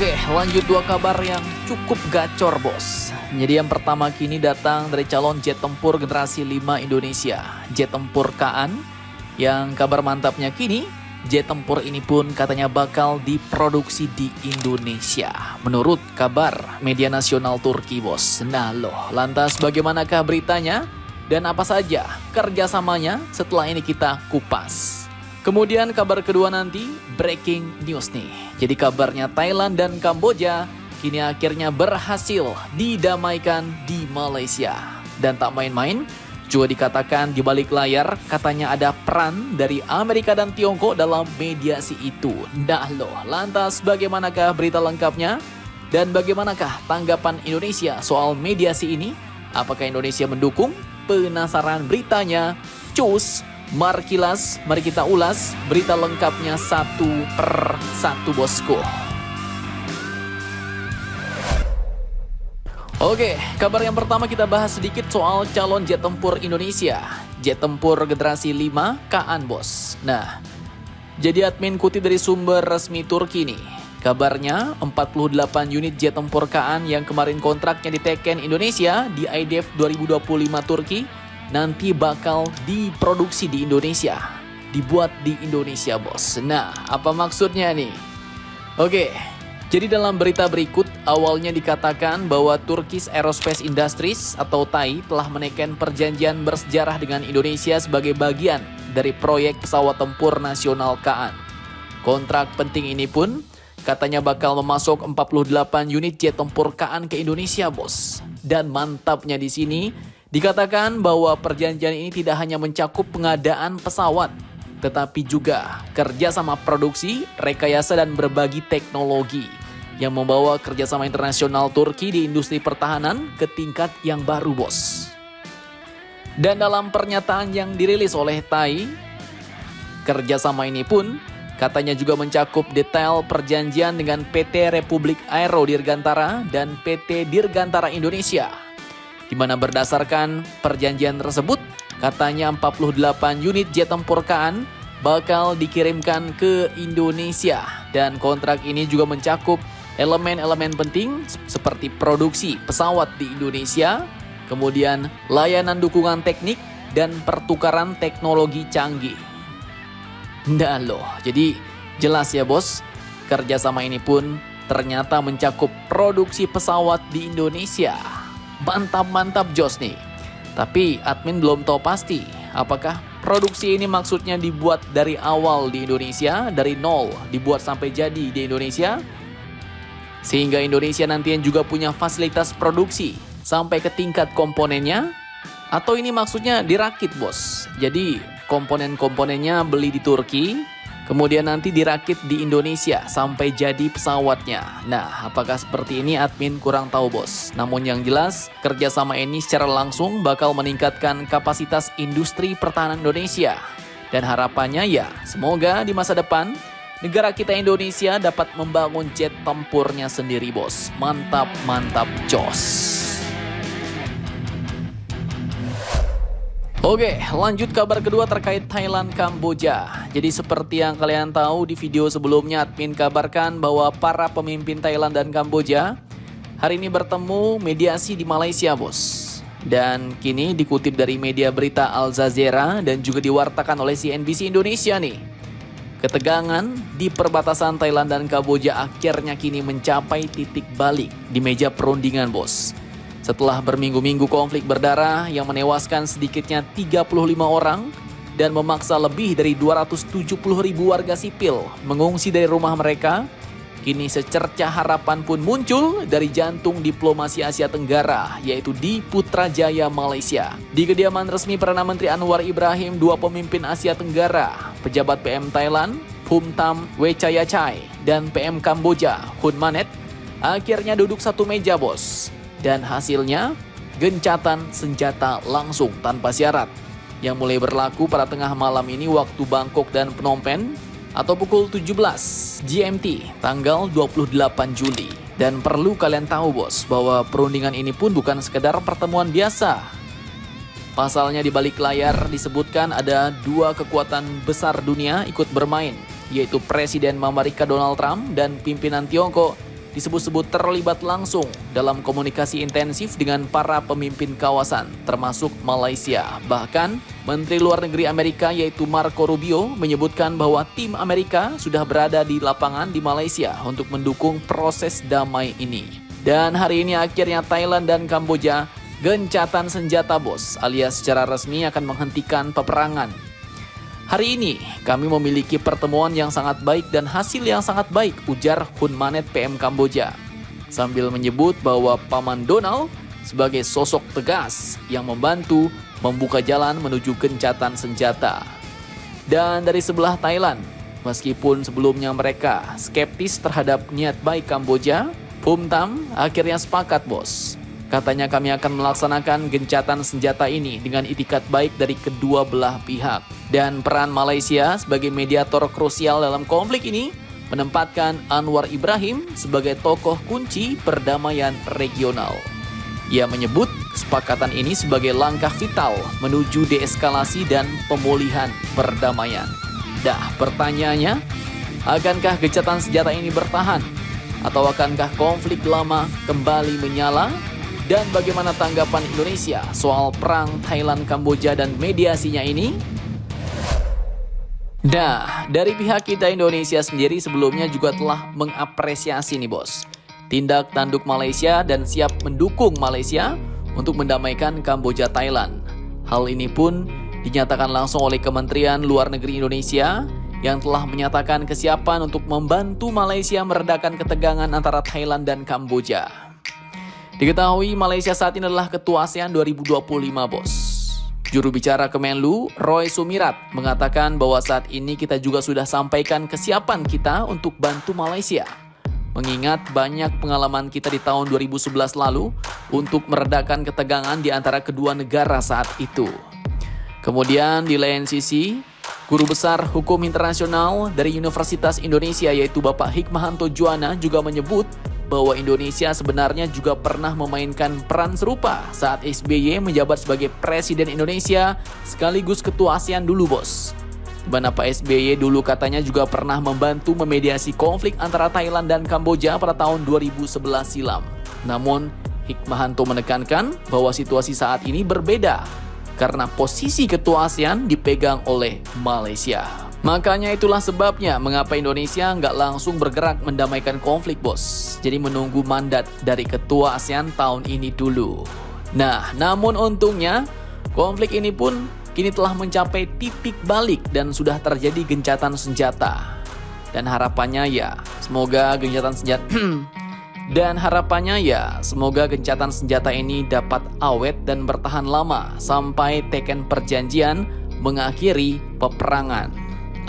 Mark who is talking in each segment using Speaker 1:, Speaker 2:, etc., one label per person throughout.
Speaker 1: Oke, lanjut dua kabar yang cukup gacor, bos. Jadi yang pertama kini datang dari calon jet tempur generasi 5 Indonesia, jet tempur Kaan. Yang kabar mantapnya kini, jet tempur ini pun katanya bakal diproduksi di Indonesia. Menurut kabar media nasional Turki, bos. Nah loh, lantas bagaimanakah beritanya? Dan apa saja kerjasamanya? Setelah ini kita kupas. Kemudian kabar kedua nanti, breaking news nih. Jadi kabarnya Thailand dan Kamboja kini akhirnya berhasil didamaikan di Malaysia. Dan tak main-main, juga dikatakan di balik layar katanya ada peran dari Amerika dan Tiongkok dalam mediasi itu. Nah loh, lantas bagaimanakah berita lengkapnya? Dan bagaimanakah tanggapan Indonesia soal mediasi ini? Apakah Indonesia mendukung? Penasaran beritanya? Cus! Markilas, mari kita ulas berita lengkapnya satu per satu, bosku. Oke, kabar yang pertama kita bahas sedikit soal calon jet tempur Indonesia. Jet tempur generasi 5 Kaan, bos. Nah, jadi admin kutip dari sumber resmi Turki nih. Kabarnya 48 unit jet tempur Kaan yang kemarin kontraknya diteken Indonesia di IDF 2025 Turki nanti bakal diproduksi di Indonesia, dibuat di Indonesia, bos. Nah, apa maksudnya nih? Oke, jadi dalam berita berikut awalnya dikatakan bahwa Turkish Aerospace Industries atau TAI telah menekan perjanjian bersejarah dengan Indonesia sebagai bagian dari proyek pesawat tempur nasional Kaan. Kontrak penting ini pun katanya bakal memasuk 48 unit jet tempur Kaan ke Indonesia, bos. Dan mantapnya di sini dikatakan bahwa perjanjian ini tidak hanya mencakup pengadaan pesawat, tetapi juga kerjasama produksi, rekayasa, dan berbagi teknologi yang membawa kerjasama internasional Turki di industri pertahanan ke tingkat yang baru, bos. Dan dalam pernyataan yang dirilis oleh TAI, kerjasama ini pun katanya juga mencakup detail perjanjian dengan PT Republik Aero Dirgantara dan PT Dirgantara Indonesia, di mana berdasarkan perjanjian tersebut, katanya 48 unit jet tempur Kaan bakal dikirimkan ke Indonesia. Dan kontrak ini juga mencakup elemen-elemen penting seperti produksi pesawat di Indonesia, kemudian layanan dukungan teknik, dan pertukaran teknologi canggih. Nah loh, jadi jelas ya, bos, kerjasama ini pun ternyata mencakup produksi pesawat di Indonesia. Mantap jos nih. Tapi admin belum tahu pasti apakah produksi ini maksudnya dibuat dari awal di Indonesia, dari nol dibuat sampai jadi di Indonesia, sehingga Indonesia nantinya juga punya fasilitas produksi sampai ke tingkat komponennya, atau ini maksudnya dirakit, bos. Jadi komponen-komponennya beli di Turki, kemudian nanti dirakit di Indonesia sampai jadi pesawatnya. Nah, apakah seperti ini? Admin kurang tahu, bos. Namun yang jelas, kerjasama ini secara langsung bakal meningkatkan kapasitas industri pertahanan Indonesia. Dan harapannya ya, semoga di masa depan, negara kita Indonesia dapat membangun jet tempurnya sendiri, bos. Mantap, jos. Oke, lanjut kabar kedua terkait Thailand Kamboja. Jadi seperti yang kalian tahu di video sebelumnya, admin kabarkan bahwa para pemimpin Thailand dan Kamboja hari ini bertemu mediasi di Malaysia, bos. Dan kini dikutip dari media berita Al Jazeera dan juga diwartakan oleh CNBC Indonesia nih. Ketegangan di perbatasan Thailand dan Kamboja akhirnya kini mencapai titik balik di meja perundingan, bos. Setelah berminggu-minggu konflik berdarah yang menewaskan sedikitnya 35 orang dan memaksa lebih dari 270.000 warga sipil mengungsi dari rumah mereka, kini secercah harapan pun muncul dari jantung diplomasi Asia Tenggara, yaitu di Putrajaya, Malaysia. Di kediaman resmi Perdana Menteri Anwar Ibrahim, dua pemimpin Asia Tenggara, pejabat PM Thailand, Phumtham Wechayachai, dan PM Kamboja, Hun Manet, akhirnya duduk satu meja, bos. Dan hasilnya, gencatan senjata langsung tanpa syarat yang mulai berlaku pada tengah malam ini waktu Bangkok dan Phnom Penh atau pukul 17 GMT tanggal 28 Juli. Dan perlu kalian tahu, bos, bahwa perundingan ini pun bukan sekedar pertemuan biasa. Pasalnya di balik layar disebutkan ada dua kekuatan besar dunia ikut bermain, yaitu Presiden Amerika Donald Trump dan pimpinan Tiongkok disebut-sebut terlibat langsung dalam komunikasi intensif dengan para pemimpin kawasan, termasuk Malaysia. Bahkan, Menteri Luar Negeri Amerika yaitu Marco Rubio menyebutkan bahwa tim Amerika sudah berada di lapangan di Malaysia untuk mendukung proses damai ini. Dan hari ini akhirnya Thailand dan Kamboja gencatan senjata bos, alias secara resmi akan menghentikan peperangan. Hari ini kami memiliki pertemuan yang sangat baik dan hasil yang sangat baik, ujar Hun Manet PM Kamboja. Sambil menyebut bahwa Paman Donald sebagai sosok tegas yang membantu membuka jalan menuju gencatan senjata. Dan dari sebelah Thailand, meskipun sebelumnya mereka skeptis terhadap niat baik Kamboja, Phum Tham akhirnya sepakat bos. Katanya kami akan melaksanakan gencatan senjata ini dengan itikat baik dari kedua belah pihak. Dan peran Malaysia sebagai mediator krusial dalam konflik ini menempatkan Anwar Ibrahim sebagai tokoh kunci perdamaian regional. Ia menyebut kesepakatan ini sebagai langkah vital menuju deeskalasi dan pemulihan perdamaian. Dah, pertanyaannya, akankah gencatan senjata ini bertahan? Atau akankah konflik lama kembali menyala? Dan bagaimana tanggapan Indonesia soal perang Thailand-Kamboja dan mediasinya ini? Nah, dari pihak kita Indonesia sendiri sebelumnya juga telah mengapresiasi nih bos tindak tanduk Malaysia dan siap mendukung Malaysia untuk mendamaikan Kamboja Thailand. Hal ini pun dinyatakan langsung oleh Kementerian Luar Negeri Indonesia yang telah menyatakan kesiapan untuk membantu Malaysia meredakan ketegangan antara Thailand dan Kamboja. Diketahui Malaysia saat ini adalah Ketua ASEAN 2025 bos. Juru bicara Kemenlu, Roy Sumirat, mengatakan bahwa saat ini kita juga sudah sampaikan kesiapan kita untuk bantu Malaysia. Mengingat banyak pengalaman kita di tahun 2011 lalu untuk meredakan ketegangan di antara kedua negara saat itu. Kemudian di lain sisi, Guru Besar Hukum Internasional dari Universitas Indonesia yaitu Bapak Hikmahanto Juwana juga menyebut bahwa Indonesia sebenarnya juga pernah memainkan peran serupa saat SBY menjabat sebagai Presiden Indonesia sekaligus Ketua ASEAN dulu bos. Di mana Pak SBY dulu katanya juga pernah membantu memediasi konflik antara Thailand dan Kamboja pada tahun 2011 silam. Namun Hikmahanto menekankan bahwa situasi saat ini berbeda karena posisi Ketua ASEAN dipegang oleh Malaysia. Makanya itulah sebabnya mengapa Indonesia nggak langsung bergerak mendamaikan konflik bos. Jadi menunggu mandat dari Ketua ASEAN tahun ini dulu. Nah, namun untungnya konflik ini pun kini telah mencapai titik balik dan sudah terjadi gencatan senjata. Dan harapannya ya, semoga gencatan senjata ini dapat awet dan bertahan lama sampai teken perjanjian mengakhiri peperangan.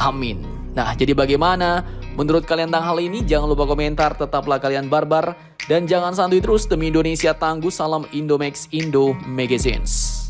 Speaker 1: Amin. Nah, jadi bagaimana menurut kalian tentang hal ini? Jangan lupa komentar, tetaplah kalian barbar dan jangan santuy terus demi Indonesia tangguh. Salam Indomax Indo Magazines.